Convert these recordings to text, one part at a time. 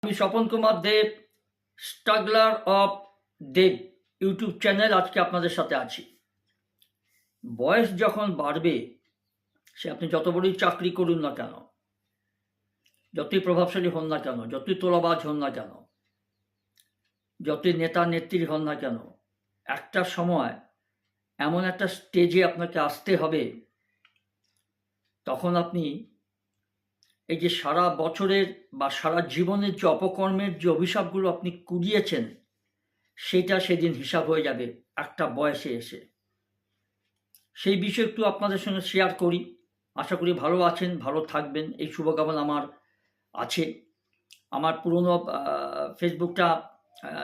আমি Swapan Kumar Deb, struggler of Deb YouTube channel আজকে আপনাদের সাথে আছি। বয়স যখন বাড়বে, সে আপনি যত বড়ই চাকরি করুন না কেন, যতই প্রভাবশালী হন না কেন, যতই তোলাবাজ হন না কেন, যতই নেতা নেত্রী হন না কেন, একটা সময় এমন একটা স্টেজে আপনাকে আসতে হবে, তখন আপনি এই যে সারা বছরের বা সারা জীবনের যে অপকর্মের যে অভিশাপগুলো আপনি কুড়িয়েছেন, সেটা সেদিন হিসাব হয়ে যাবে একটা বয়সে এসে। সেই বিষয়ে একটু আপনাদের সঙ্গে শেয়ার করি। আশা করি ভালো আছেন, ভালো থাকবেন, এই শুভকামনা আমার আছে। আমার পুরনো ফেসবুকটা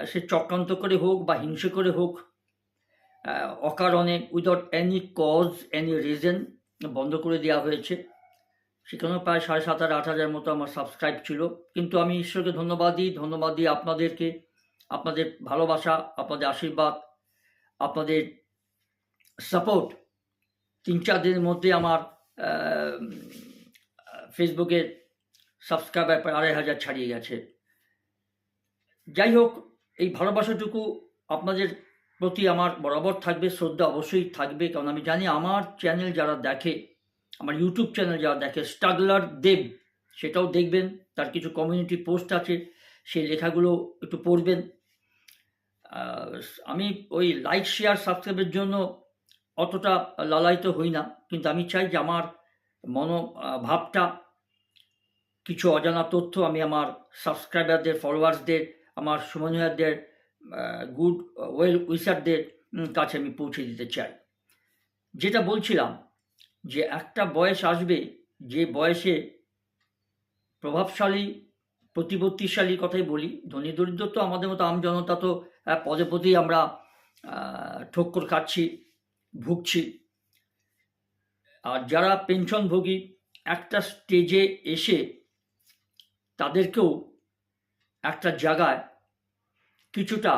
সে চক্রান্ত করে হোক বা হিংসে করে হোক, অকারণে without any cause any reason বন্ধ করে দেওয়া হয়েছে। সেখানেও প্রায় 7,500-8,000 মতো আমার সাবস্ক্রাইব ছিল, কিন্তু আমি ঈশ্বরকে ধন্যবাদ দিই আপনাদেরকে, আপনাদের ভালোবাসা, আপনাদের আশীর্বাদ, আপনাদের সাপোর্ট 3-4 দিনের মধ্যে আমার ফেসবুকের সাবস্ক্রাইবার প্রায় 2,500 ছাড়িয়ে গেছে। যাই হোক, এই ভালোবাসাটুকু আপনাদের প্রতি আমার বরাবর থাকবে, শ্রদ্ধা অবশ্যই থাকবে, কারণ আমি জানি আমার চ্যানেল যারা দেখে, আমার ইউটিউব চ্যানেল যারা দেখে, স্ট্রাগলার দেব, সেটাও দেখবেন। তার কিছু কমিউনিটি পোস্ট আছে, সেই লেখাগুলো একটু পড়বেন। আমি ওই লাইক শেয়ার সাবস্ক্রাইবের জন্য অতটা লালায়িত হই না, কিন্তু আমি চাই যে আমার মনোভাবটা, কিছু অজানা তথ্য আমি আমার সাবস্ক্রাইবারদের, ফলোয়ার্সদের, আমার সমন্বয়কদের, গুড ওয়েল উইশারদের কাছে আমি পৌঁছে দিতে চাই। যেটা বলছিলাম, যে একটা বয়স আসবে, যে বয়সে প্রভাবশালী, প্রতিপত্তিশালী কথাই বলি, ধনী দরিদ্র তো আমাদের মতো আমজনতা তো পদে পদেই আমরা ঠক্কর খাচ্ছি, ভুগছি। আর যারা পেনশনভোগী, একটা স্টেজে এসে তাদেরকেও একটা জায়গায় কিছুটা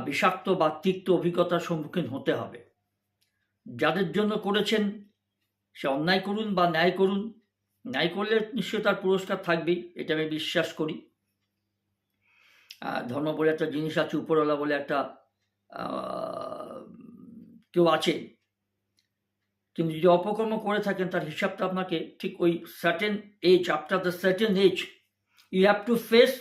বিষাক্ত বা তিক্ত অভিজ্ঞতার সম্মুখীন হতে হবে। যাদের জন্য করেছেন, সে অন্যায় করুন বা ন্যায় করুন, ন্যায় করলে নিশ্চয়ই তার পুরস্কার থাকবেই, এটা আমি বিশ্বাস করি। ধর্ম বলে একটা জিনিস আছে, উপরওয়ালা বলে একটা কেউ আছে, কিন্তু যদি অপকর্ম করে থাকেন, তার হিসাবটা আপনাকে ঠিক ওই certain age, after the certain age, you have to face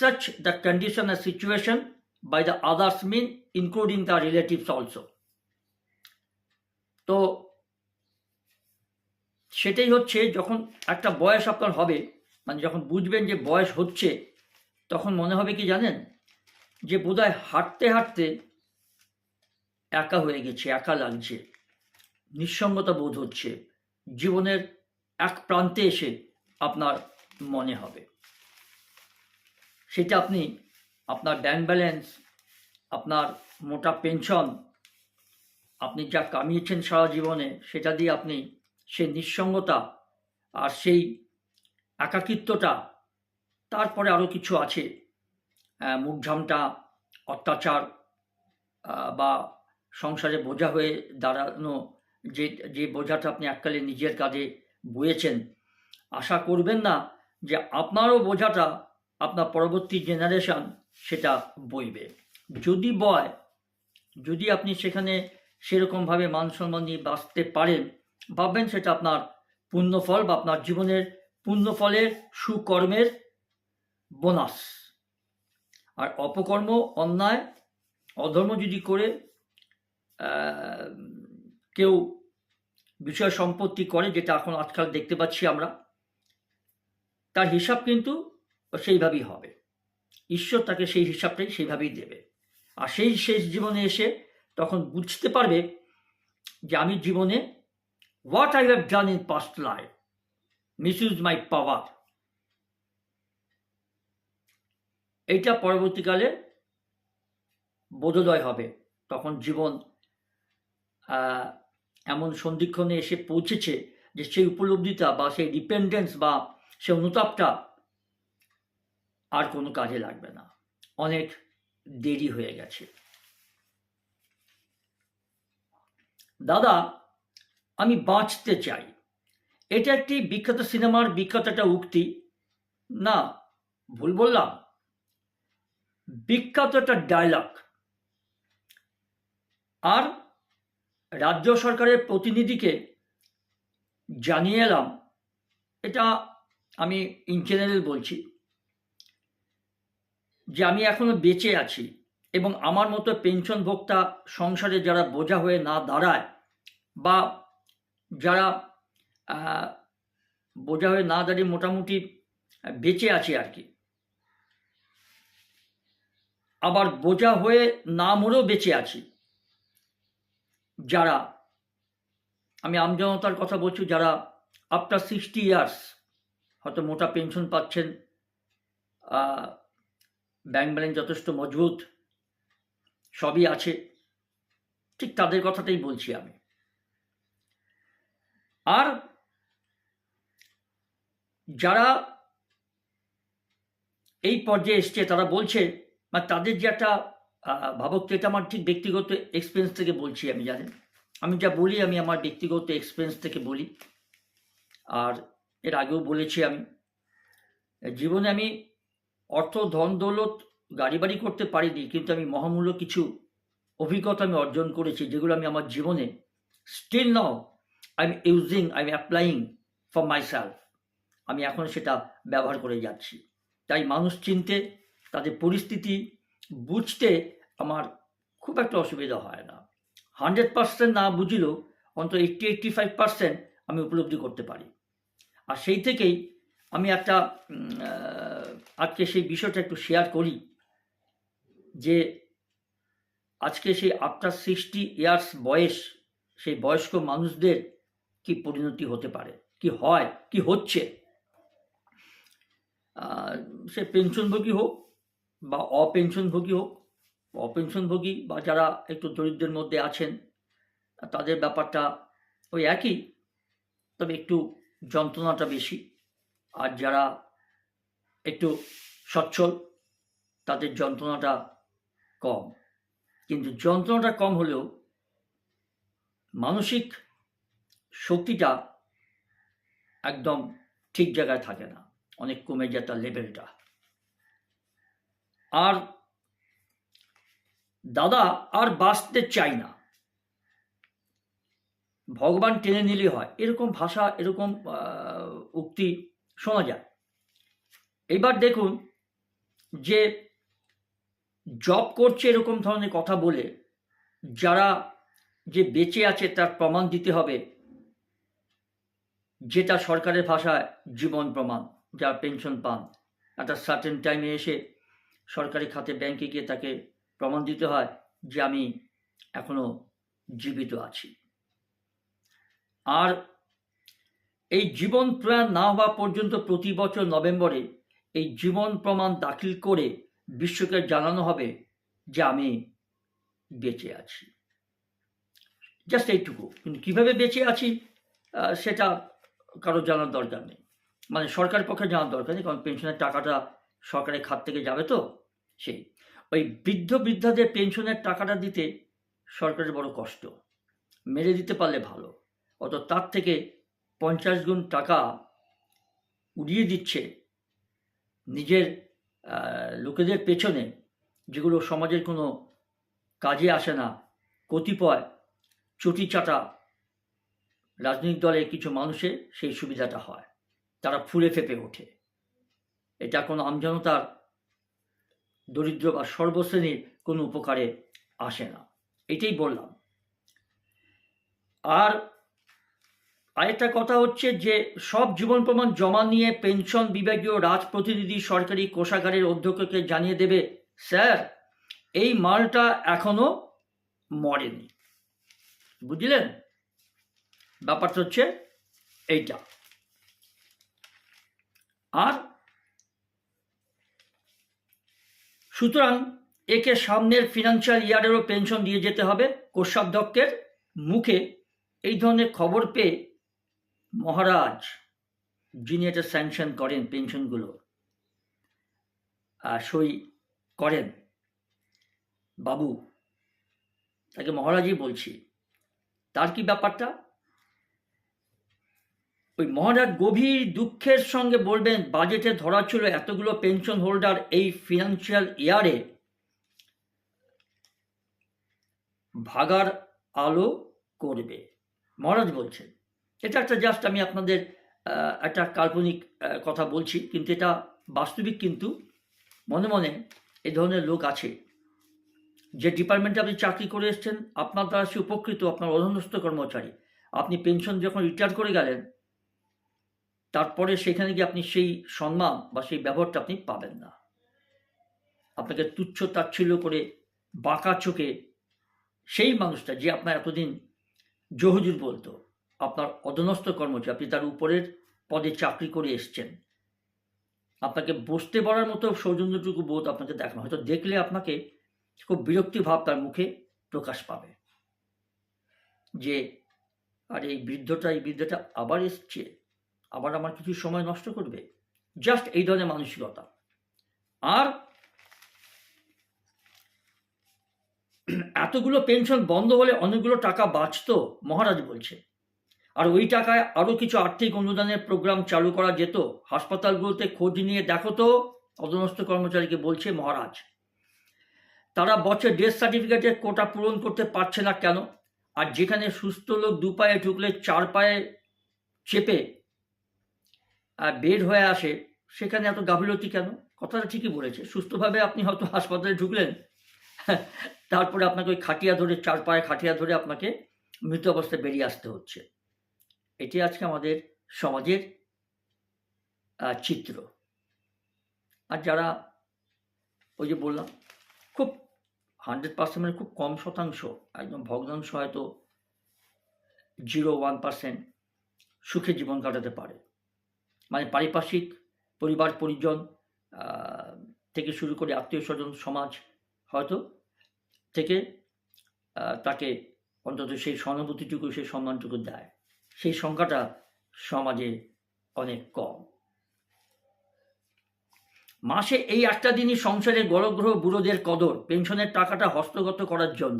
such the condition and situation by the others mean, including the relatives also. তো সেটাই হচ্ছে, যখন একটা বয়স আপনার হবে, মানে যখন বুঝবেন যে বয়স হচ্ছে, তখন মনে হবে কি জানেন, যে বোধহয় হাঁটতে হাঁটতে একা হয়ে গেছে, একা লাগছে, নিঃসঙ্গতা বোধ হচ্ছে, জীবনের এক প্রান্তে এসে আপনার মনে হবে। সেটা আপনি আপনার ব্যাংক ব্যালেন্স, আপনার মোটা পেনশন, আপনি যা কামিয়েছেন সারা জীবনে, সেটা দিয়ে আপনি সেই নিঃসঙ্গতা আর সেই একাকিত্বটা, তারপরে আরও কিছু আছে, মুখঝামটা, অত্যাচার, বা সংসারে বোঝা হয়ে দাঁড়ানো, যে বোঝাটা আপনি এককালে নিজের কাঁধে বয়েছেন, আশা করবেন না যে আপনারও বোঝাটা আপনার পরবর্তী জেনারেশন সেটা বইবে। যদি বয়, যদি আপনি সেখানে সেরকমভাবে মান সম্মান নিয়ে বাঁচতে পারেন, ভাববেন সেটা আপনার পুণ্যফল বা আপনার জীবনের পুণ্যফলের সুকর্মের বোনাস। আর অপকর্ম, অন্যায়, অধর্ম যদি করে কেউ বিষয় সম্পত্তি করে, যেটা এখন আজকাল দেখতে পাচ্ছি আমরা, তার হিসাব কিন্তু সেইভাবেই হবে। ঈশ্বর তাকে সেই হিসাবটাই সেইভাবেই দেবে। আর সেই শেষ জীবনে এসে তখন বুঝতে পারবে যে আমি জীবনে what I have done in past life, misuse my power, এইটা পরবর্তীকালে বোধোদয় হবে। তখন জীবন এমন সন্ধিক্ষণে এসে পৌঁছেছে যে সেই উপলব্ধিটা বা সেই ডিপেন্ডেন্স বা সেই অনুতাপটা আর কোনো কাজে লাগবে না, অনেক দেরি হয়ে গেছে। দাদা, আমি বাঁচতে চাই, এটা একটি বিখ্যাত সিনেমার বিখ্যাত একটা উক্তি না, ভুল বললাম? বিখ্যাত একটা ডায়লগ। আর রাজ্য সরকারের প্রতিনিধিকে জানিয়ে এলাম, এটা আমি ইন জেনারেল বলছি, যে আমি এখনো বেঁচে আছি এবং আমার মতো পেনশন ভোক্তা সংসারে যারা বোঝা হয়ে না দাঁড়ায়, বা যারা বোঝা হয়ে না দাঁড়িয়ে মোটামুটি বেঁচে আছে আর কি, আবার বোঝা হয়ে না মরেও বেঁচে আছি, যারা, আমি আমজনতার কথা বলছি, যারা আফটার 60 ইয়ার্স হয়তো মোটা পেনশন পাচ্ছেন, ব্যাংক ব্যালেন্স যথেষ্ট মজবুত, সবই আছে, ঠিক তাদের কথাটাই বলছি আমি। আর যারা এই পর্যায়ে এসছে তারা বলছে, মানে তাদের যে একটা ভাবক, এটা আমার ঠিক ব্যক্তিগত এক্সপিরিয়েন্স থেকে বলছি আমি, জানেন আমি যা বলি আমি আমার ব্যক্তিগত এক্সপিরিয়েন্স থেকে বলি। আর এর আগেও বলেছি আমি, জীবনে আমি অর্থ ধন দৌলত গাড়ি বাড়ি করতে পারিনি, কিন্তু আমি মহামূল্য কিছু অভিজ্ঞতা আমি অর্জন করেছি, যেগুলো আমি আমার জীবনে still now I am using, I am applying for myself. আমি এখন সেটা ব্যবহার করে যাচ্ছি। তাই মানুষ চিনতে, তাদের পরিস্থিতি বুঝতে আমার খুব একটা অসুবিধা হয় না। 100% না বুঝলেও অন্তত 80-85% আমি উপলব্ধি করতে পারি। আর সেই থেকেই আমি একটা আজকে সেই বিষয়টা একটু শেয়ার করি, যে আজকে সেই আফটার 60 ইয়ার্স বয়স, সেই বয়স্ক মানুষদের কি পরিণতি হতে পারে, কি হয়, কি হচ্ছে। সে পেনশনভোগী হোক বা অপেনশনভোগী হোক, অপেনশনভোগী বা যারা একটু দরিদ্রের মধ্যে আছেন, তাদের ব্যাপারটা ওই একই, তবে একটু যন্ত্রণাটা বেশি। আর যারা একটু সচ্ছল, তাদের যন্ত্রণাটা কম। কিন্তু যন্ত্রণাটা কম হলেও মানসিক শক্তিটা একদম ঠিক জায়গায় থাকে না, অনেক কমে যায় তার লেভেলটা। আর দাদা আর বাঁচতে চাই না, ভগবান টেনে নিলে হয়, এরকম ভাষা, এরকম উক্তি শোনা যায়। এবার দেখুন, যে জব করছে এরকম ধরনের কথা বলে, যারা যে বেঁচে আছে তার প্রমাণ দিতে হবে, যেটা সরকারের ভাষায় জীবন প্রমাণ। যারা পেনশন পান, একটা সার্টেন টাইমে এসে সরকারি খাতে ব্যাংকে গিয়ে তাকে প্রমাণ দিতে হয় যে আমি এখনো জীবিত আছি। আর এই জীবন প্রমাণ না হওয়া পর্যন্ত প্রতি বছর নভেম্বরে এই জীবন প্রমাণ দাখিল করে বিশ্বকে জানানো হবে যে আমি বেঁচে আছি। জাস্ট এইটুকু। কিন্তু কীভাবে বেঁচে আছি সেটা কারো জানার দরকার নেই, মানে সরকারের পক্ষে জানার দরকার নেই, কারণ পেনশনের টাকাটা সরকারের খাত থেকে যাবে তো। সেই ওই বৃদ্ধ বৃদ্ধাদের পেনশনের টাকাটা দিতে সরকারের বড় কষ্ট, মেরে দিতে পারলে ভালো। অত তার থেকে 50 গুণ টাকা উড়িয়ে দিচ্ছে নিজের লোকেদের পেছনে, যেগুলো সমাজের কোনো কাজে আসে না। কতিপয় চটিচাটা রাজনৈতিক দলের কিছু মানুষের সেই সুবিধাটা হয়, তারা ফুলে ফেঁপে ওঠে। এটা কোনো আমজনতার, দরিদ্র বা সর্বশ্রেণীর কোনো উপকারে আসে না, এটাই বললাম। আর আরেকটা কথা হচ্ছে যে সব জীবন প্রমাণ জমা নিয়ে পেনশন বিভাগীয় রাজপ্রতিনিধি সরকারি কোষাগারের অধ্যক্ষকে জানিয়ে দেবে, স্যার এই মালটা এখনো মরেনি। বুঝলেন? ব্যাপারটা হচ্ছে এইটা। আর সুতরাং একে সামনের ফিনান্সিয়াল ইয়ারেরও পেনশন দিয়ে যেতে হবে। কোষাধ্যক্ষের মুখে এই ধরনের খবর পেয়ে মহারাজ, যিনি এটা স্যাংশন করেন পেনশনগুলো, সই করেন, বাবু, তাকে মহারাজই বলছি, তার কি ব্যাপারটা? ওই মহারাজ গভীর দুঃখের সঙ্গে বলবেন, বাজেটে ধরা ছিল এতগুলো পেনশন হোল্ডার এই ফিনান্সিয়াল ইয়ারে ভাগার আলো করবে। মহারাজ বলছেন, এটা একটা জাস্ট আমি আপনাদের একটা কাল্পনিক কথা বলছি, কিন্তু এটা বাস্তবিক। কিন্তু মনে মনে এই ধরনের লোক আছে। যে ডিপার্টমেন্টে আপনি চাকরি করে এসছেন, আপনার দ্বারা সে উপকৃত, আপনার অধীনস্থ কর্মচারী, আপনি পেনশন যখন রিটায়ার করে গেলেন, তারপরে সেখানে গিয়ে আপনি সেই সম্মান বা সেই ব্যবহারটা আপনি পাবেন না। আপনাকে তুচ্ছ তাচ্ছিল্য করে বাঁকা চোখে সেই মানুষটা যে আপনার এতদিন জহুজুর বলতো, আপনার অধীনস্থ কর্মচারী, আপনি তার উপরের পদে চাকরি করে এসছেন, আপনাকে বসতে বলার মতো সৌজন্যটুকু বোধ আপনাকে দেখানো, হয়তো দেখলে আপনাকে খুব বিরক্তি ভাব তার মুখে প্রকাশ পাবে, যে আর এই বৃদ্ধটা আবার এসছে, আবার আমার কিছু সময় নষ্ট করবে। জাস্ট এই ধরনের মানসিকতা। আর এতগুলো পেনশন বন্ধ হলে অনেকগুলো টাকা বাঁচতো, মহারাজ বলছে। আর ওই টাকায় আরও কিছু আর্থিক অনুদানের প্রোগ্রাম চালু করা যেত। হাসপাতালগুলোতে খোঁজ নিয়ে দেখো তো, অধীনস্থ কর্মচারীকে বলছে মহারাজ, তারা বছর ডেথ সার্টিফিকেটের কোটা পূরণ করতে পারছে না কেন? আর যেখানে সুস্থ লোক 2 পায়ে ঢুকলে 4 পায়ে চেপে বের হয়ে আসে, সেখানে এত গাফিলতি কেন? কথাটা ঠিকই বলেছে। সুস্থভাবে আপনি হয়তো হাসপাতালে ঢুকলেন, তারপরে আপনাকে ওই খাটিয়া ধরে, 4 পায়ে খাটিয়া ধরে আপনাকে মৃত অবস্থায় বেরিয়ে আসতে হচ্ছে। এটি আজকে আমাদের সমাজের চিত্র। আর যারা ওই যে বললাম, খুব 100% মানে খুব কম শতাংশ, একদম ভগ্নাংশ, হয়তো 0.1% সুখে জীবন কাটাতে পারে। মানে পারিপার্শ্বিক, পরিবার পরিজন থেকে শুরু করে আত্মীয় স্বজন, সমাজ হয়তো থেকে তাকে অন্তত সেই সহানুভূতিটুকু, সেই সম্মানটুকু দেয়। সেই সংখ্যাটা সমাজে অনেক কম। মাসে এই একটা দিনই সংসারে গরগ্রহ বুড়োদের কদর, পেনশনের টাকাটা হস্তগত করার জন্য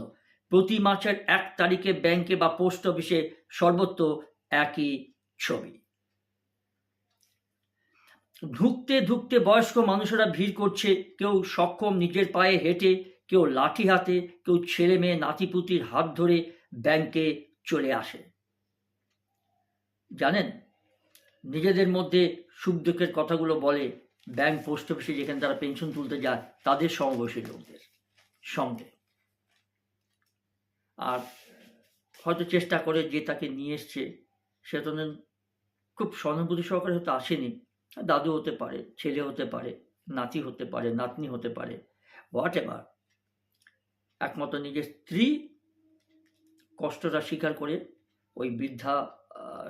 প্রতি মাসের 1 তারিখে ব্যাংকে বা পোস্ট অফিসে সর্বত্র একই ছবি। ঢুকতে ঢুকতে বয়স্ক মানুষেরা ভিড় করছে, কেউ সক্ষম নিজের পায়ে হেঁটে, কেউ লাঠি হাতে, কেউ ছেলে মেয়ে নাতিপুতির হাত ধরে ব্যাংকে চলে আসে। জানেন, নিজেদের মধ্যে সুখ দুঃখের কথাগুলো বলে ব্যাংক, পোস্ট অফিসে, যেখানে তারা পেনশন তুলতে যায়, তাদের সমবয়সী লোকদের সঙ্গে। আর হয়তো চেষ্টা করে যে তাকে নিয়ে এসছে, সে তো খুব সহানুভূতি সহকারে হয়তো আসেনি। দাদু হতে পারে, ছেলে হতে পারে, নাতি হতে পারে, নাতনি হতে পারে, হোয়াট এভার। একমাত্র নিজের স্ত্রী কষ্টটা স্বীকার করে ওই বৃদ্ধা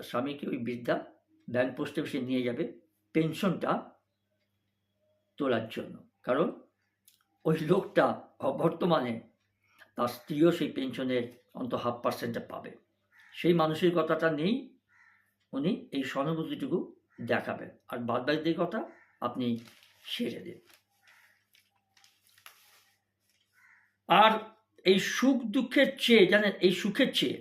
স্বামীকে, ওই বৃদ্ধা ব্যাংক, পোস্ট অফিসে নিয়ে যাবে পেনশনটা তোলার জন্য। কারণ ওই লোকটা বর্তমানে তার স্ত্রীও সেই পেনশনের অন্তত 0.5% পাবে। সেই মানসিকতাটা নেই, উনি এই সহানুভূতিটুকু দেখাবেন, আর বাদবাকি কথা আপনি সেরে দেন। আর এই সুখ দুঃখের চেয়ে, জানেন, এই সুখের চেয়ে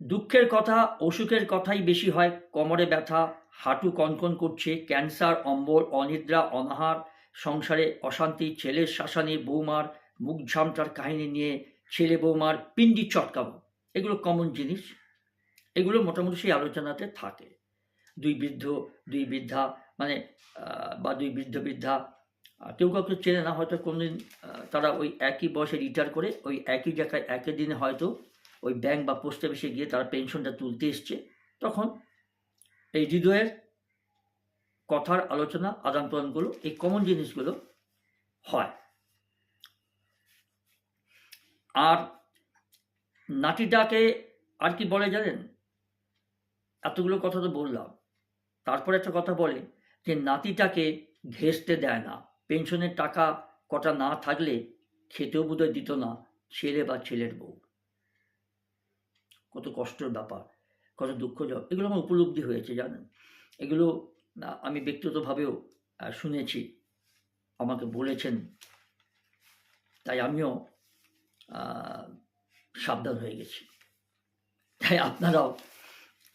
দুঃখের কথা, অসুখের কথাই বেশি হয়। কোমরে ব্যথা, হাঁটু কনকন করছে, ক্যান্সার, অম্বল, অনিদ্রা, অনাহার, সংসারে অশান্তি, ছেলের শাসানি, বৌমার মুখ ঝামটার কাহিনী নিয়ে ছেলে বৌমার পিণ্ডি চটকানো, এগুলো কমন জিনিস। এগুলো মোটামুটি সেই আলোচনাতে থাকে। দুই বৃদ্ধ, দুই বৃদ্ধা, মানে বা দুই বৃদ্ধা, কেউ কাউকে চেনে না, হয়তো কোনোদিন তারা ওই একই বয়সে রিটায়ার করে ওই একই জায়গায় একই দিনে হয়তো ওই ব্যাংক বা পোস্ট অফিসে গিয়ে তারা পেনশনটা তুলতে এসছে। তখন এই হৃদয়ের কথার আলোচনা, আদান প্রদানগুলো, এই কমন জিনিসগুলো হয়। আর নাতিটাকে আর কি বলে জানেন? এতগুলো কথা তো বললাম, তারপর একটা কথা বলে যে নাতিটাকে ঘেঁষতে দেয় না। পেনশনের টাকা কটা না থাকলে খেতেও বোধহয় দিত না ছেলে বা ছেলের বউ। কত কষ্টের ব্যাপার, কত দুঃখজনক। এগুলো আমার উপলব্ধি হয়েছে, জানেন। এগুলো আমি ব্যক্তিগতভাবেও শুনেছি, আমাকে বলেছেন, তাই আমিও সাবধান হয়ে গেছি। তাই আপনারাও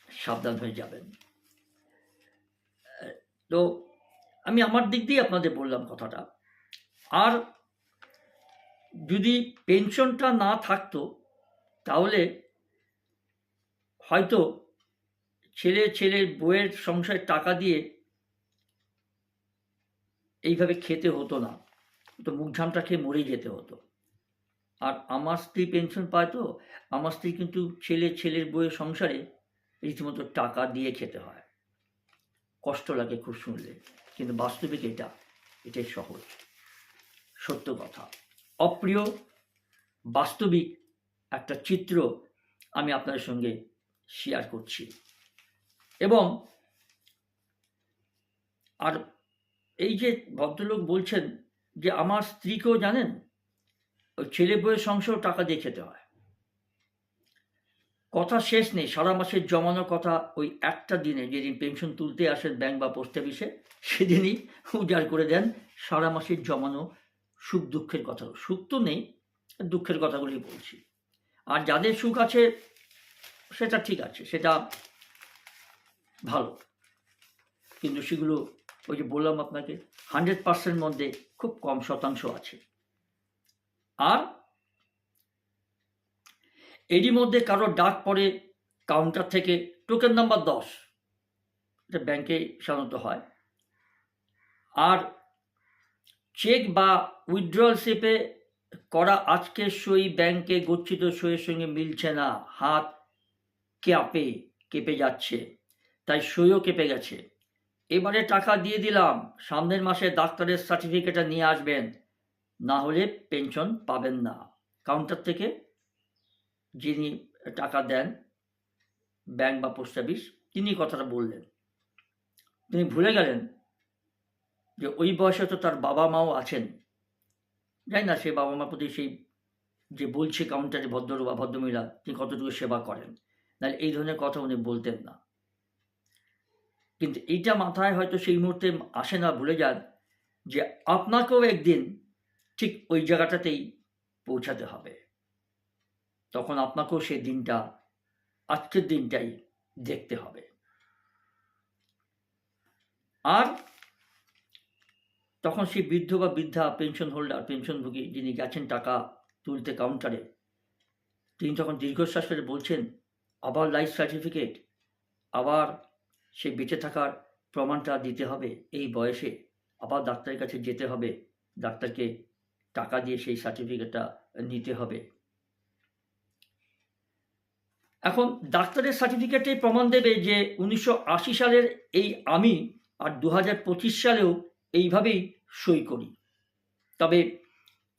সাবধান হয়ে যাবেন। তো আমি আমার দিক দিয়ে আপনাদের বললাম কথাটা। আর যদি পেনশনটা না থাকতো তাহলে হয়তো ছেলের বউয়ের সংসারে টাকা দিয়ে এইভাবে খেতে হতো না, তো মুখঝামটা খেয়ে মরে যেতে হতো। আর আমার স্ত্রী পেনশন পায়, তো আমার স্ত্রী কিন্তু ছেলের বউয়ের সংসারে রীতিমতো টাকা দিয়ে খেতে হয়। কষ্ট লাগে খুব শুনলে, কিন্তু বাস্তবিক এটাই সহজ সত্য কথা। অপ্রিয় বাস্তবিক একটা চিত্র আমি আপনাদের সঙ্গে শেয়ার করছি। এবং আর এই যে ভদ্রলোক বলছেন যে আমার স্ত্রীকেও জানেন ওই ছেলে বউয়ের সংসারেও টাকা দিয়ে খেতে হয়। কথা শেষ নেই, সারা মাসের জমানো কথা ওই একটা দিনে যেদিন পেনশন তুলতে আসেন ব্যাংক বা পোস্ট অফিসে, সেদিনই উজাড় করে দেন সারা মাসের জমানো সুখ দুঃখের কথা। সুখ তো নেই, দুঃখের কথাগুলি বলছি। আর যাদের সুখ আছে সেটা ঠিক আছে, সেটা ভালো, কিন্তু সেগুলো ওই যে বললাম আপনাকে 100% মধ্যে খুব কম শতাংশ আছে। আর এরই মধ্যে কারো ডাক পড়ে কাউন্টার থেকে টোকেন নাম্বার 10, এটা ব্যাংকে সাধারণত হয়, আর চেক বা উইথড্রয়াল স্লিপে করা আজকের সই ব্যাংকে গচ্ছিত সইয়ের সঙ্গে মিলছে না, হাত কেঁপে যাচ্ছে, তাই সইও কেঁপে গেছে। এবারে টাকা দিয়ে দিলাম, সামনের মাসে ডাক্তারের সার্টিফিকেটটা নিয়ে আসবেন, না হলে পেনশন পাবেন না। কাউন্টার থেকে যিনি টাকা দেন ব্যাংক বা পোস্ট অফিস, তিনি কথাটা বললেন। তিনি ভুলে গেলেন যে ওই বয়সে তো তার বাবা মাও আছেন। জানি না সেই বাবা মার প্রতি সেই যে বলছে কাউন্টারে ভদ্র বা ভদ্রমহিলা তিনি কতটুকু সেবা করেন, নাহলে এই ধরনের কথা উনি বলতেন না। কিন্তু এইটা মাথায় হয়তো সেই মুহূর্তে আসে না, ভুলে যান যে আপনাকেও একদিন ঠিক ওই জায়গাটাতেই পৌঁছাতে হবে। তখন আপনাকেও সেই দিনটা, আজকের দিনটাই দেখতে হবে। আর তখন সেই বৃদ্ধ বা বৃদ্ধা পেনশন হোল্ডার, পেনশনভোগী যিনি গেছেন টাকা তুলতে কাউন্টারে, তিনি তখন দীর্ঘশ্বাস ফেলে বলছেন, আবার লাইফ সার্টিফিকেট, আবার সেই বেঁচে থাকার প্রমাণটা দিতে হবে এই বয়সে, আবার ডাক্তারের কাছে যেতে হবে, ডাক্তারকে টাকা দিয়ে সেই সার্টিফিকেটটা নিতে হবে। এখন ডাক্তারের সার্টিফিকেটে প্রমাণ দেবে যে 1980 সালের এই আমি আর 2025 সালেও এইভাবেই সই করি। তবে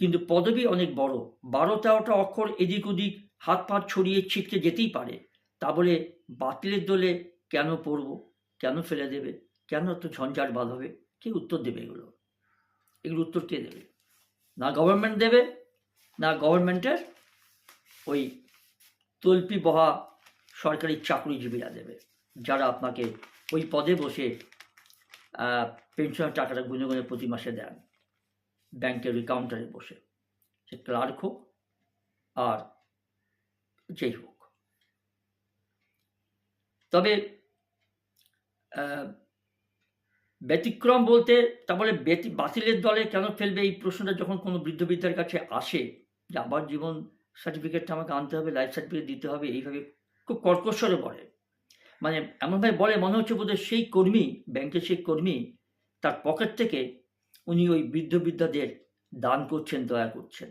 কিন্তু পদবি অনেক বড়, 12-13টা অক্ষর এদিক ওদিক হাত পা ছড়িয়ে ছিটকে যেতেই পারে। তা বলে বাতিলের দোলে কেন পড়ব, কেন ফেলে দেবে, কেন এত ঝঞ্ঝাট বাঁধাবে? কে উত্তর দেবে এগুলো? উত্তর কে দেবে? না গভর্নমেন্ট দেবে, না গভর্নমেন্টের ওই তল্পি বহা সরকারি চাকরিজীবীরা দেবে, যারা আপনাকে ওই পদে বসে পেনশনের টাকাটা গুনে গুনে প্রতি মাসে দেন ব্যাংকের ওই কাউন্টারে বসে, সে ক্লার্ক হোক আর যেই হোক। তবে ব্যতিক্রম বলতে, তারপরে বাতিলের দলে কেন ফেলবে এই প্রশ্নটা যখন কোনো বৃদ্ধ বৃদ্ধার কাছে আসে, যে আবার জীবন সার্টিফিকেটটা আমাকে আনতে হবে, লাইফ সার্টিফিকেট দিতে হবে, এইভাবে খুব কর্কশ্বরে বলে, মানে এমনভাবে বলে মনে হচ্ছে বোধহয় সেই কর্মী, ব্যাংকের সেই কর্মী, তার পকেট থেকে উনি ওই বৃদ্ধ বৃদ্ধাদের দান করছেন, দয়া করছেন।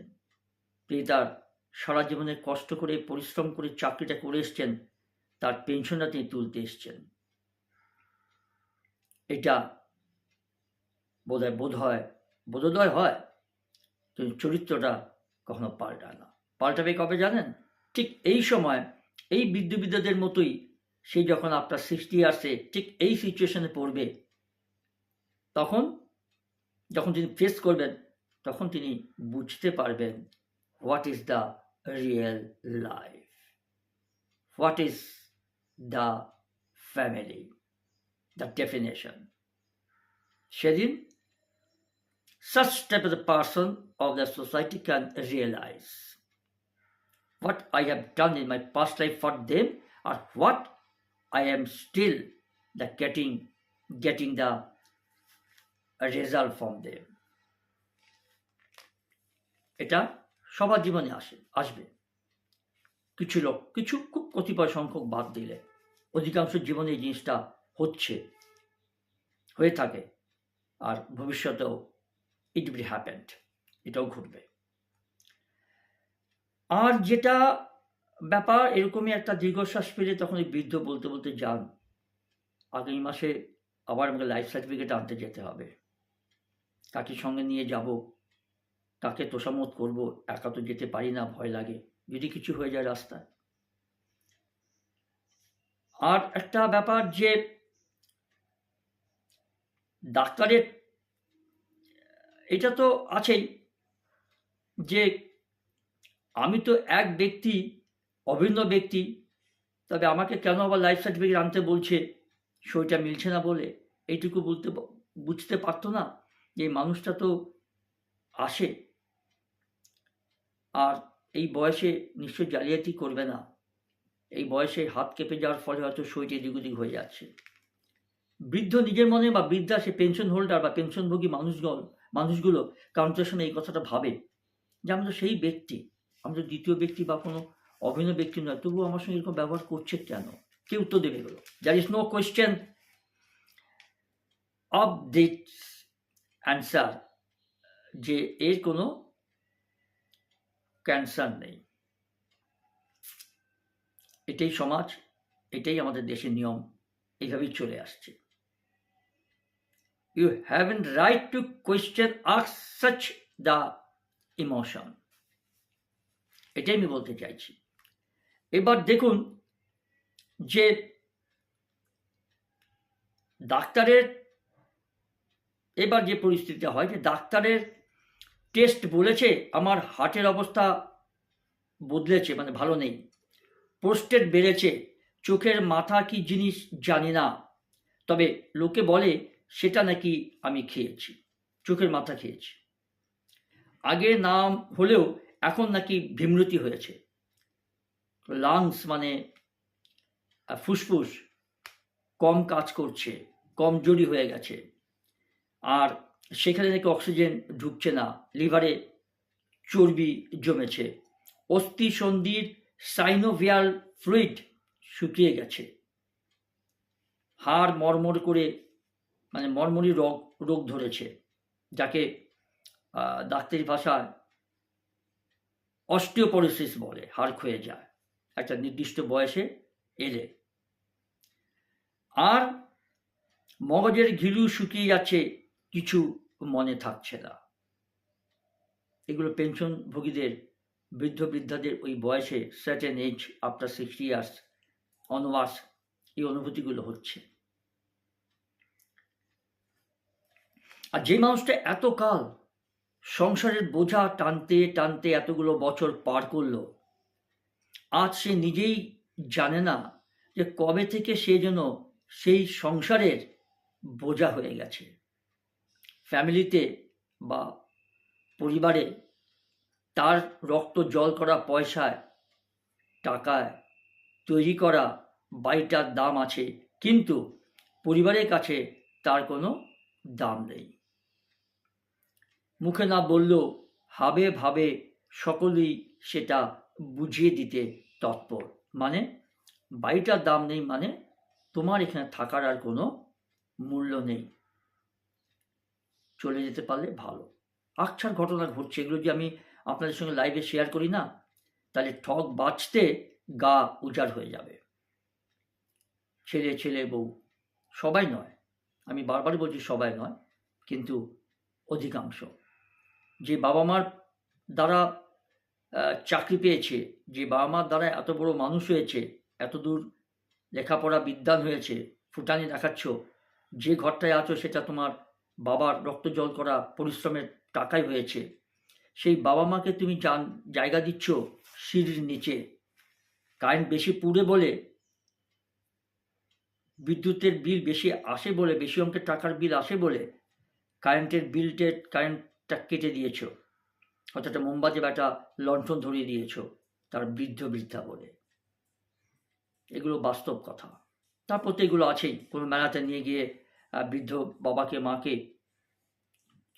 তিনি তার সারা জীবনে কষ্ট করে পরিশ্রম করে চাকরিটা করে এসছেন, তার পেনশনটা তিনি তুলতে এসছেন। এটা বোধোদয় হয়, কিন্তু চরিত্রটা কখনো পাল্টায় না। পাল্টাবে কবে জানেন? ঠিক এই সময় এই বৃদ্ধ বৃদ্ধাদের মতোই সেই যখন আপনার 60 ইয়ার্সে ঠিক এই সিচুয়েশনে পড়বে, তখন যখন তিনি ফেস করবেন, তখন তিনি বুঝতে পারবেন what is the real life, what is the family, the definition. সেদিন such type of the person of the society can realize what I have done in my past life for them, or what I am still getting the result from them. এটা সবার জীবনে আসবে। কিছু খুব কতিপয় সংখ্যক বাদ দিলে অধিকাংশ জীবনে এই জিনিসটা হয়ে থাকে, আর ভবিষ্যতেও ইট উইল হ্যাপেন, এটাও ঘটবে। আর যেটা ব্যাপার, এরকমই একটা দীর্ঘশ্বাস পেলে তখন এই বৃদ্ধ বলতে বলতে যান, আগামী মাসে আবার আমাকে লাইফ সার্টিফিকেট আনতে যেতে হবে, কাকে সঙ্গে নিয়ে যাব, কাকে তোষামত করব, একা তো যেতে পারি না, ভয় লাগে যদি কিছু হয়ে যায় রাস্তায়। আর একটা ব্যাপার যে ডাক্তারের এটা তো আছেই, যে আমি তো এক ব্যক্তি, অভিন্ন ব্যক্তি, তবে আমাকে কেন আবার লাইফ সার্টিফিকেট আনতে বলছে, সইটা মিলছে না বলে, এইটুকু বুঝতে পারতো না যে এই মানুষটা তো আসে, আর এই বয়সে নিশ্চয় জালিয়াতি করবে না, এই বয়সে হাত কেঁপে যাওয়ার ফলে হয়তো সইটা এদিক ওদিক হয়ে যাচ্ছে। বৃদ্ধ নিজের মনে বা বৃদ্ধা সে পেনশন হোল্ডার বা পেনশনভোগী মানুষগুলো কাউন্টারের সময় এই কথাটা ভাবে যে আমরা তো সেই ব্যক্তি, আমরা তো দ্বিতীয় ব্যক্তি বা কোনো অভিন্ন ব্যক্তি নয়, তবুও আমার সঙ্গে এরকম ব্যবহার করছে কেন? কে উত্তর দেবে এগুলো? There is no question of this answer, যে এর কোনো ক্যান্সার নেই। এটাই সমাজ, এটাই আমাদের দেশের নিয়ম, এইভাবেই চলে আসছে। You haven't right to question ask such the emotion, এটাই আমি বলতে চাইছি। এবার দেখুন যে ডাক্তারের এবার যে পরিস্থিতিটা হয়, যে ডাক্তারের টেস্ট বলেছে আমার হার্টের অবস্থা বদলেছে, মানে ভালো নেই, প্রোস্টেট বেড়েছে, চোখের মাথা কি জিনিস জানি না, তবে লোকে বলে সেটা নাকি আমি খেয়েছি, চোখের মাথা খেয়েছি। আগে নাম হলেও এখন নাকি ভীমরতি হয়েছে, লাংস মানে ফুসফুস কম কাজ করছে, কমজোরি হয়ে গেছে, আর সেখানে নাকি অক্সিজেন ঢুকছে না, লিভারে চর্বি জমেছে, অস্থি সন্ধির সাইনোভিয়াল ফ্লুইড শুকিয়ে গেছে, হাড় মরমর করে মানে মরমরি রোগ ধরেছে, যাকে ডাক্তারি ভাষায় অস্টিওপোরোসিস বলে, হাড় ক্ষয়ে যায় একটা নির্দিষ্ট বয়সে এলে। আর মগজের ঘিলু শুকিয়ে যাচ্ছে, কিছু মনে থাকছে না। এগুলো পেনশনভোগীদের, বৃদ্ধাদের ওই বয়সে, certain age after 60 years onwards, এই অনুভূতিগুলো হচ্ছে। আর যে মানুষটা এতকাল সংসারের বোঝা টানতে টানতে এতগুলো বছর পার করলো, আজ সে নিজেই জানে না যে কবে থেকে সে যেন সেই সংসারের বোঝা হয়ে গেছে। ফ্যামিলিতে বা পরিবারে তার রক্ত জল করা পয়সায়, টাকায় তৈরি করা বাড়িটার দাম আছে, কিন্তু পরিবারের কাছে তার কোনো দাম নেই। মুখে না বললেও হাবে ভাবে সকলেই সেটা বুঝিয়ে দিতে তৎপর, মানে বাড়িটার দাম নেই, মানে তোমার এখানে থাকার আর কোনো মূল্য নেই, চলে যেতে পারলে ভালো। আকছার ঘটনা ঘটছে, এগুলো যদি আমি আপনাদের সঙ্গে লাইভে শেয়ার করি না, তাহলে ঠক বাঁচতে গা উজাড় হয়ে যাবে। ছেলে বউ সবাই নয়, আমি বারবার বলছি সবাই নয়, কিন্তু অধিকাংশ, যে বাবা মার দ্বারা চাকরি পেয়েছে, যে বাবা মার দ্বারা এত বড় মানুষ হয়েছে, এত দূর লেখাপড়া বিদ্বান হয়েছে, ফুটানি দেখাচ্ছ, যে ঘরটায় আছো সেটা তোমার বাবার রক্ত জল করা পরিশ্রমের টাকাই হয়েছে, সেই বাবা মাকে তুমি জায়গা দিচ্ছ সিঁড়ির নিচে, কারেন্ট বেশি পুড়ে বলে, বিদ্যুতের বিল বেশি আসে বলে, বেশি অঙ্কের টাকার বিল আসে বলে কারেন্টটা কেটে দিয়েছ, অর্থাৎ মোমবাতি বা একটা লণ্ঠন ধরিয়ে দিয়েছ তার বৃদ্ধা বলে। এগুলো বাস্তব কথা। তারপর তো এগুলো আছেই, কোনো মেলাতে নিয়ে গিয়ে বৃদ্ধ বাবাকে মাকে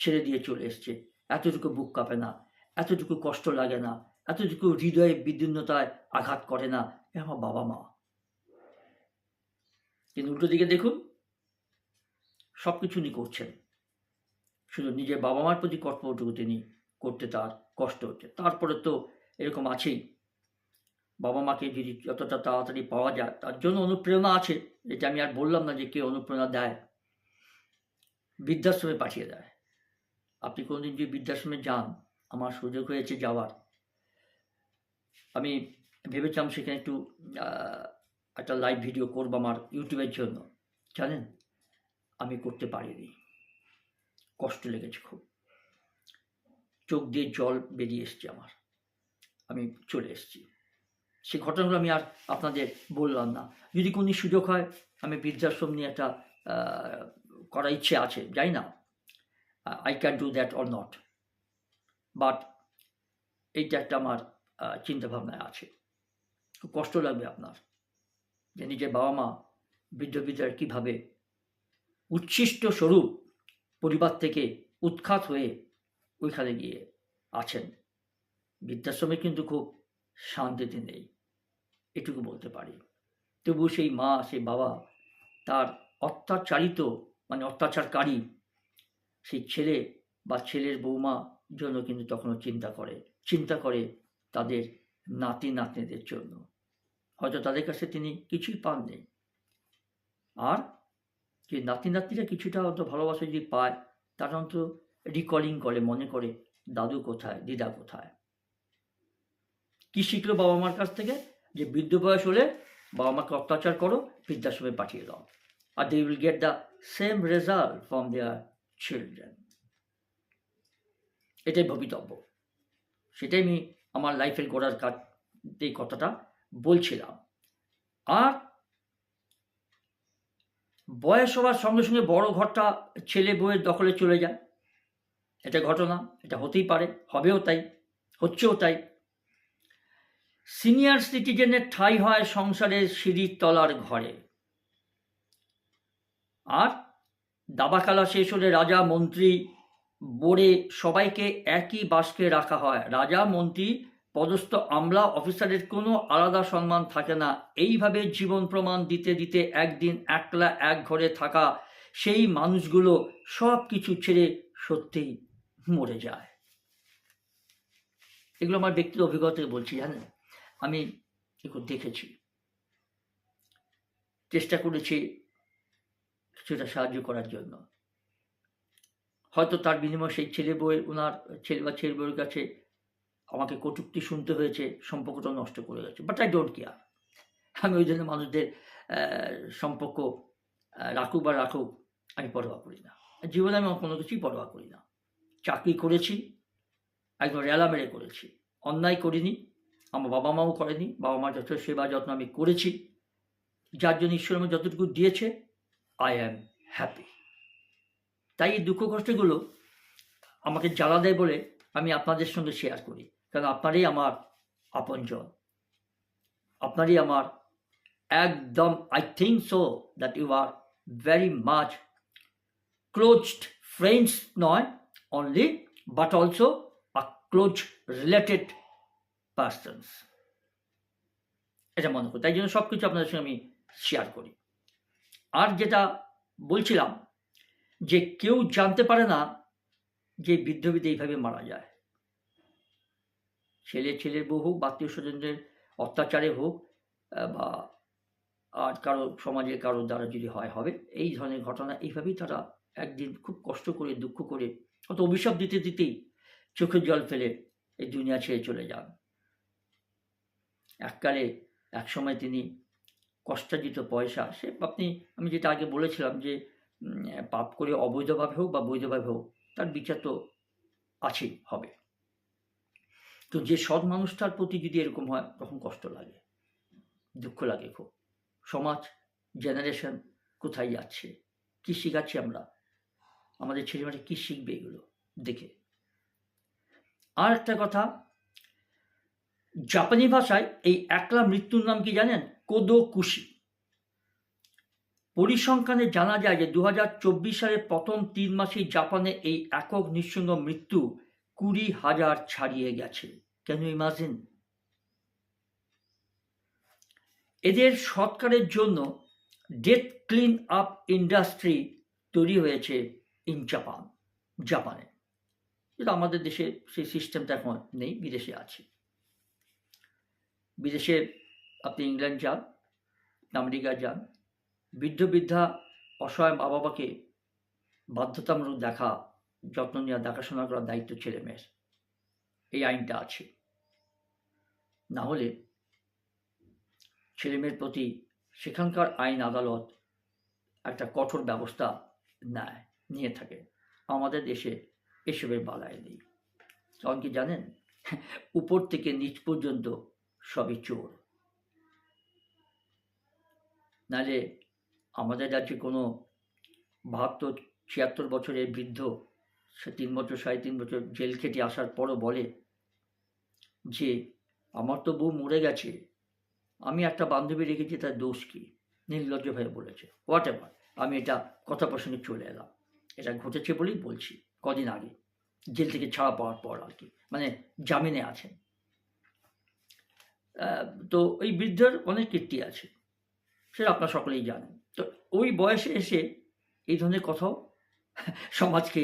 ছেড়ে দিয়ে চলে এসছে, এতটুকু বুক কাঁপে না, এতটুকু কষ্ট লাগে না, এতটুকু হৃদয়ে বিদীর্ণতায় আঘাত করে না, এ আমার বাবা মা। কিন্তু উল্টো দিকে দেখুন, সব কিছু উনি করছেন, শুধু নিজের বাবা মার প্রতি কর্তব্যটুকু তিনি করতে তার কষ্ট হচ্ছে। তারপরে তো এরকম আছেই, বাবা মাকে যদি যতটা তাড়াতাড়ি পাওয়া যায় তার জন্য অনুপ্রেরণা আছে, যেটা আমি আর বললাম না যে কে অনুপ্রেরণা দেয়, বৃদ্ধাশ্রমে পাঠিয়ে দেয়। আপনি কোনোদিন যদি বৃদ্ধাশ্রমে যান, আমার সুযোগ হয়েছে যাওয়ার, আমি ভেবেছিলাম সেখানে একটু একটা লাইভ ভিডিও করবো আমার ইউটিউবের জন্য, জানেন আমি করতে পারিনি, কষ্ট লেগেছে খুব, চোখ দিয়ে জল বেরিয়ে এসছে আমার, আমি চলে এসেছি। সেই ঘটনাগুলো আমি আর আপনাদের বললাম না। যদি কোনো সুযোগ হয় আমি বৃদ্ধাশ্রম নিয়ে একটা করার ইচ্ছে আছে, যাই না, I can do that or not, but এইটা একটা আমার চিন্তাভাবনায় আছে। খুব কষ্ট লাগবে আপনার যে নিজের বাবা মা বৃদ্ধ কীভাবে উচ্ছিষ্ট স্বরূপ পরিবার থেকে উৎখাত হয়ে ওইখানে গিয়ে আছেন। বৃদ্ধাশ্রমে কিন্তু খুব শান্তিতে নেই, এটুকু বলতে পারি। তবু সেই মা, সেই বাবা তার অত্যাচারিত মানে অত্যাচারকারী সেই ছেলে বা ছেলের বৌমা জন্য কিন্তু তখনও চিন্তা করে তাদের নাতি নাতনিদের জন্য। হয়তো তাদের কাছে তিনি কিছুই পাননি, আর যে নাতি নাতনিরা কিছুটা হয়তো ভালোবাসা যদি পায়, তারা অন্তত রিকলিং করে, মনে করে দাদু কোথায়, দিদা কোথায়। কি শিখলো বাবা মার কাছ থেকে? যে বৃদ্ধ বয়স হলে বাবা মাকে অত্যাচার করো, বৃদ্ধাশ্রমে পাঠিয়ে দাও, আর they will get the same result from their children. এটাই ভবিতব্য, সেটাই আমি আমার লাইফের গড়ার কাজ এই কথাটা বলছিলাম। আর বয়স হওয়ার সঙ্গে সঙ্গে বড় ঘরটা ছেলে বউয়ের দখলে চলে যায়, এটা ঘটনা, এটা হতেই পারে, হবেও তাই, হচ্ছেও তাই। সিনিয়র সিটিজেনের ঠাঁই হয় সংসারের সিঁড়ির তলার ঘরে, আর দাবাখেলা শেষ হলে রাজা মন্ত্রী বোর্ডে সবাইকে একই বাস্কে রাখা হয়। রাজা মন্ত্রী পদস্থ আমলা অফিসারের কোনো আলাদা সম্মান থাকে না। এইভাবে জীবন প্রমাণ দিতে দিতে একদিন একলা এক ঘরে থাকা সেই মানুষগুলো সব কিছু ছেড়ে সত্যিই মরে যায়। এগুলো আমার ব্যক্তিগত অভিজ্ঞতায় বলছি, জানেন আমি এগুলো দেখেছি, চেষ্টা করেছি কিছুটা সাহায্য করার জন্য। হয়তো তার বিনিময়ে সেই ছেলে বউয়ের, ওনার ছেলে বা ছেলে বউয়ের কাছে আমাকে কটূক্তি শুনতে হয়েছে, সম্পর্কটা নষ্ট করে গেছে, বাট আই ডোন্ট কেয়ার। আমি ওই জন্য মানুষদের সম্পর্ক রাখুক বা রাখুক আমি পরোয়া করি না, জীবনে আমি কোনো কিছুই পরোয়া করি না। চাকরি করেছি, একদম রেলা মেরে করেছি, অন্যায় করিনি, আমার বাবা মাও করেনি, বাবা মার যত সেবা যত্ন আমি করেছি, যার জন্য ঈশ্বর আমার যতটুকু দিয়েছে, আই অ্যাম হ্যাপি। তাই এই দুঃখ কষ্টগুলো আমাকে জ্বালা দেয় বলে আমি আপনাদের সঙ্গে শেয়ার করি, কারণ আপনারই আমার আপনজন, আপনারই আমার একদম, I think so that you are very much closed friends, নয় only but also a close related persons, এটা মনে করি। তাই জন্য সব কিছু আপনাদের সঙ্গে আমি শেয়ার করি। আর যেটা বলছিলাম যে কেউ জানতে পারে না যে বৃদ্ধ এইভাবে মারা যায়, ছেলের বউ হোক, আত্মীয় স্বজনদের অত্যাচারে হোক, বা আর কারো সমাজে কারো দ্বারা যদি হবে, এই ধরনের ঘটনা এইভাবেই তারা একদিন খুব কষ্ট করে, দুঃখ করে, অত অভিশাপ দিতে দিতেই চোখের জল ফেলে এই দুনিয়া ছেড়ে চলে যান। এক সময় তিনি কষ্টার্জিত পয়সা, সে আমি যেটা আগে বলেছিলাম যে পাপ করে অবৈধভাবে হোক বা বৈধভাবে হোক, তার বিচার তো আছেই, হবে। তো যে সৎ মানুষটার প্রতি যদি এরকম হয়, তখন কষ্ট লাগে, দুঃখ লাগে খুব। সমাজ, জেনারেশন কোথায় যাচ্ছে, কি শেখাচ্ছি আমরা, আমাদের ছেলেমেয়েরা কি শিখবে এগুলো দেখে। আর একটা কথা, জাপানি ভাষায় এই একলা মৃত্যুর নাম কি জানেন? কোদোকুশি। পরিসংখ্যানে জানা যায় যে 2024 সালের প্রথম 3 মাসেই জাপানে এই একক নিঃসঙ্গ মৃত্যু 20,000 ছাড়িয়ে গেছে। Can you imagine? এদের সৎকারের জন্য ডেথ ক্লিন আপ ইন্ডাস্ট্রি তৈরি হয়েছে জাপানে। কিন্তু আমাদের দেশে সেই সিস্টেমটা এখন নেই, বিদেশে আছে। বিদেশে আপনি ইংল্যান্ড যান, আমেরিকা যান, বৃদ্ধ বৃদ্ধা অসহায় মা বাবাকে বাধ্যতামূলক যত্ন নেওয়া, দেখাশোনা করার দায়িত্ব ছেলে মেয়ের। এই আইনটা আছে। না হলে ছেলে মেয়ের প্রতি সেখানকার আইন আদালত একটা কঠোর ব্যবস্থা নিয়ে থাকে। আমাদের দেশে এসবের বালাই নেই। কারণ কি জানেন, উপর থেকে নিচ পর্যন্ত সবই চোর। নাহলে আমাদের রাজ্যে কোনো 72-76 বছরের বৃদ্ধ, সে 3 বছর 3.5 বছর জেল খেটে আসার পরও বলে যে আমার তো বউ মরে গেছে, আমি একটা বান্ধবী রেখেছি, তার দোষ কি? নির্লজ্জভাবে বলেছে। হোয়াট এভার, আমি এটা কথা প্রসঙ্গে চলে এলাম। এটা ঘটেছে বলেই বলছি। কদিন আগে জেল থেকে ছাড়া পাওয়ার পর আর কি, মানে জামিনে আছেন। তো ওই বৃদ্ধের অনেক কীর্তি আছে, সেটা আপনারা সকলেই জানেন। তো ওই বয়সে এসে এই ধরনের কথাও সমাজকে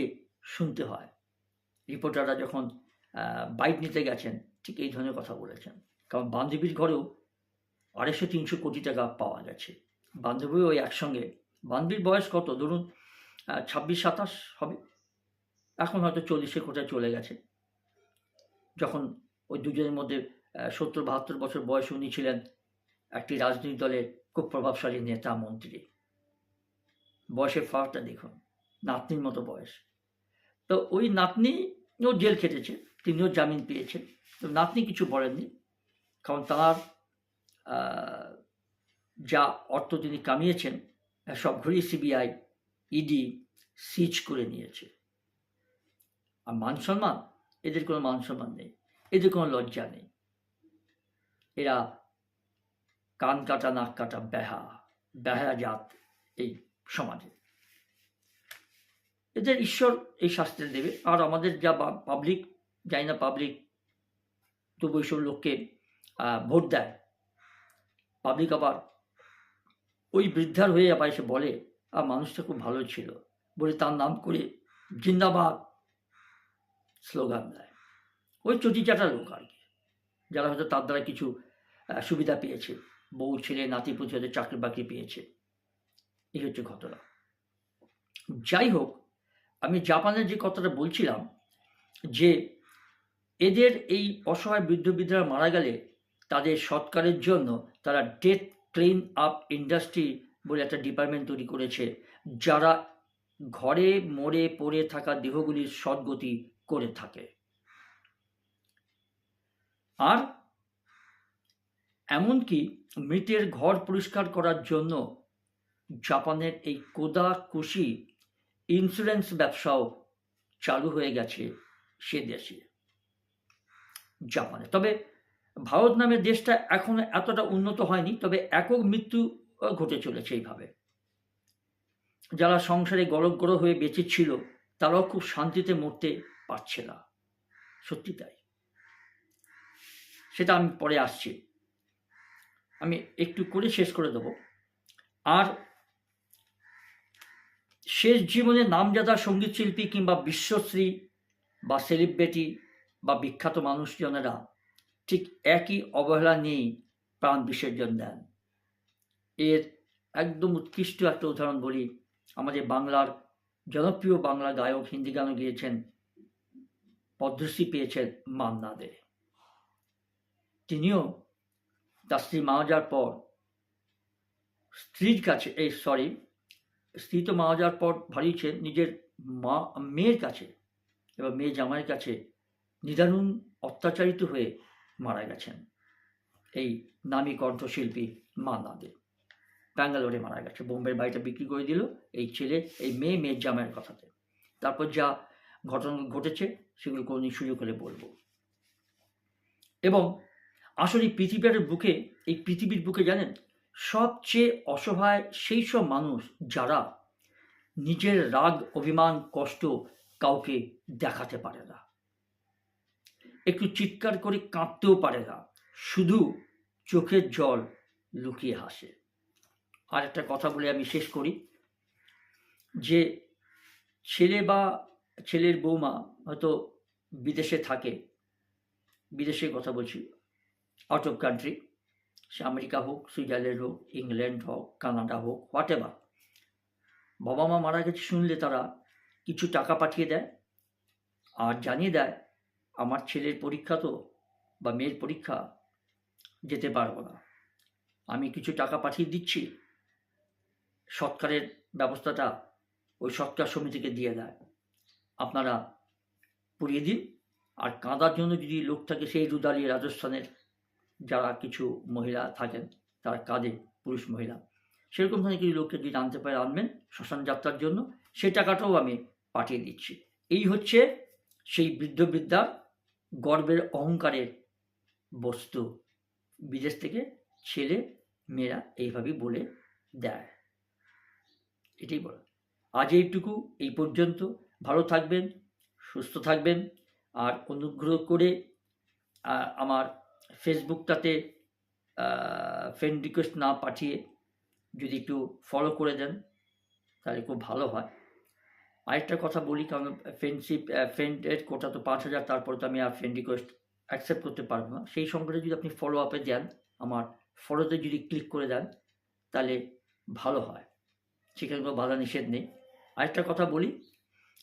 শুনতে হয়। রিপোর্টাররা যখন বাইট নিতে গেছেন, ঠিক এই ধরনের কথা বলেছেন। কারণ বান্ধবীর ঘরেও 250-300 কোটি টাকা পাওয়া গেছে। বান্ধবীও ওই একসঙ্গে, বান্ধবীর বয়স কত ধরুন 26-27 হবে, এখন হয়তো 40-এ কোথায় চলে গেছে। যখন ওই দুজনের মধ্যে 70-72 বছর বয়স, উনি ছিলেন একটি রাজনৈতিক দলের খুব প্রভাবশালী নেতা মন্ত্রী। বয়সের ফারাকটা দেখুন, নাতনির মতো বয়স। তো ওই নাতনিও জেল খেটেছে, তিনিও জামিন পেয়েছেন। তো নাতনি কিছু বলেননি, কারণ তার যা অর্থ তিনি কামিয়েছেন সবগুলি সিবিআই, ইডি সিজ করে নিয়েছে। আর মান সম্মান, এদের কোনো মান সম্মান নেই, এদের কোনো লজ্জা নেই। এরা কান কাটা নাক কাটা বেহায়া জাত এই সমাজে। এদের ঈশ্বর এই শাস্তি দেবে। আর আমাদের যা পাবলিক, জানি না পাবলিক তবু এইসব লোককে ভোট দেয়, পাবলিক আবার ওই বৃদ্ধার হয়ে আবার এসে বলে আর মানুষটা খুব ভালো ছিল বলে তার নাম করে জিন্দাবাদ স্লোগান দেয়। ওই চটিচাটা লোক আর কি, যারা হয়তো তার দ্বারা কিছু সুবিধা পেয়েছে, বউ ছেলে নাতি পুতি হয়তো চাকরি বাকরি পেয়েছে। এই হচ্ছে ঘটনা। যাই হোক, আমি জাপানের যে কথাটা বলছিলাম, যে এদের এই অসহায় বৃদ্ধ বৃদ্ধরা মারা গেলে তাদের সৎকারের জন্য তারা ডেথ ক্লিন আপ ইন্ডাস্ট্রি বলে একটা ডিপার্টমেন্ট তৈরি করেছে, যারা ঘরে মরে পড়ে থাকা দেহগুলির সদ্গতি করে থাকে। আর এমনকি মৃতের ঘর পরিষ্কার করার জন্য জাপানের এই কোদাকুশি ইন্স্যুরেন্স ব্যবসাও চালু হয়ে গেছে সে দেশে, জাপানে। তবে ভারত নামের দেশটা এখনো এতটা উন্নত হয়নি, তবে একক মৃত্যু ঘটে চলেছে এইভাবে। যারা সংসারে গড় হয়ে বেঁচে ছিল তারাও খুব শান্তিতে মরতে পারছে না, সত্যি তাই। সেটা আমি পরে আসছি, আমি একটু করে শেষ করে দেব। আর শেষ জীবনে নামজাদা সঙ্গীতশিল্পী কিংবা বিশ্বশ্রী বা সেলিব্রিটি বা বিখ্যাত মানুষজনেরা ঠিক একই অবহেলা নিয়েই প্রাণ বিসর্জন দেন। এর একদম উৎকৃষ্ট একটা উদাহরণ বলি, আমাদের বাংলার জনপ্রিয় বাংলা গায়ক, হিন্দি গানও গেয়েছেন, পদ্মশ্রী পেয়েছেন মান্না দে। তিনিও তার স্ত্রী মারা যাওয়ার পর স্ত্রীর কাছে, স্ত্রী তো মারা যাওয়ার পর হারিয়েছেন, নিজের মেয়ের কাছে এবার মেয়ে জামাইয়ের কাছে নিদারুণ অত্যাচারিত হয়ে মারা গেছেন এই নামী কণ্ঠশিল্পী মান্না দে। ব্যাঙ্গালোরে মারা গেছে, বোম্বের বাড়িটা বিক্রি করে দিল এই ছেলে, এই মেয়ের জামাইয়ের কথাতে। তারপর যা ঘটনা ঘটেছে সেগুলো কোনো সুযোগ হলে বলবো। এবং আসলে এই পৃথিবীর বুকে জানেন সবচেয়ে অসহায় সেই সব মানুষ যারা নিজের রাগ, অভিমান, কষ্ট কাউকে দেখাতে পারে না, একটু চিৎকার করে কাঁদতেও পারে না, শুধু চোখের জল লুকিয়ে হাসে। আর একটা কথা বলে আমি শেষ করি, যে ছেলে বা ছেলের বৌমা হয়তো বিদেশে থাকে, বিদেশের কথা বলছি, out of country, say America হোক, সুইজারল্যান্ড হোক, ইংল্যান্ড হোক, কানাডা হোক, হোয়াট এভার, বাবা মা মারা গেছে শুনলে তারা কিছু টাকা পাঠিয়ে দেয় আর জানিয়ে দেয়, আমার ছেলের পরীক্ষা তো বা মেয়ের পরীক্ষা, যেতে পারবো না, আমি কিছু টাকা পাঠিয়ে দিচ্ছি। সৎকারের ব্যবস্থাটা ওই সৎকার সমিতিকে দিয়ে দেয়, আপনারা পুড়িয়ে দিন। আর কাঁদার জন্য যদি লোক থাকে, সেই রুদালি রাজস্থানের যারা কিছু মহিলা থাকেন তারা কাঁদে, পুরুষ মহিলা, সেরকম ধরনের কিছু লোককে যদি আনতে পারে আনবেন শ্মশান যাত্রার জন্য, সেই টাকাটাও আমি পাঠিয়ে দিচ্ছি। এই হচ্ছে সেই বৃদ্ধ বৃদ্ধার গর্বের অহংকারের বস্তু। বিদেশ থেকে ছেলে মেয়েরা এইভাবেই বলে দেয়, এটাই বলা। আজ এইটুকু, এই পর্যন্ত। ভালো থাকবেন, সুস্থ থাকবেন, আর অনুগ্রহ করে আমার ফেসবুকটাতে ফ্রেন্ড রিকোয়েস্ট না পাঠিয়ে যদি একটু ফলো করে দেন তাহলে খুব ভালো হয়। আরেকটা কথা বলি, কারণ ফ্রেন্ডের কোটা তো 5,000, তারপর তো আমি আর ফ্রেন্ড রিকোয়েস্ট অ্যাকসেপ্ট করতে পারবো না। সেই সংকটে যদি আপনি ফলো আপে দেন, আমার ফলোতে যদি ক্লিক করে দেন তাহলে ভালো হয়, সেখানে কোনো বাধা নিষেধ নেই। আরেকটা কথা বলি,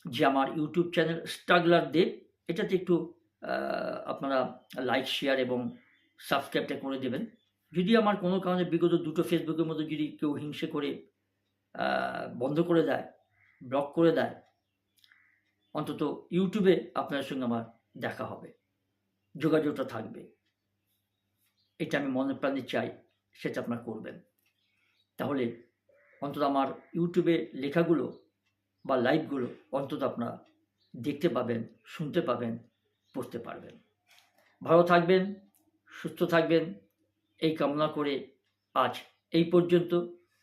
যে আমার ইউটিউব চ্যানেল স্ট্রাগলার দেব, এটাতে একটু আপনারা লাইক, শেয়ার এবং সাবস্ক্রাইবটা করে দেবেন। যদি আমার কোনো কারণে বিগত 2টো ফেসবুকের মধ্যে যদি কেউ হিংসে করে বন্ধ করে দেয়, ব্লক করে দেয়, অন্তত ইউটিউবে আপনার সঙ্গে আমার দেখা হবে, যোগাযোগটা থাকবে, এটা আমি মনে প্রাণে চাই, সেটা আপনারা করবেন। তাহলে অন্তত আমার ইউটিউবে লেখাগুলো বা লাইভগুলো অন্তত আপনারা দেখতে পাবেন, শুনতে পাবেন, পড়তে পারবেন। ভালো থাকবেন, সুস্থ থাকবেন, এই কামনা করে আজ এই পর্যন্ত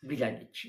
বিদায় নিচ্ছি।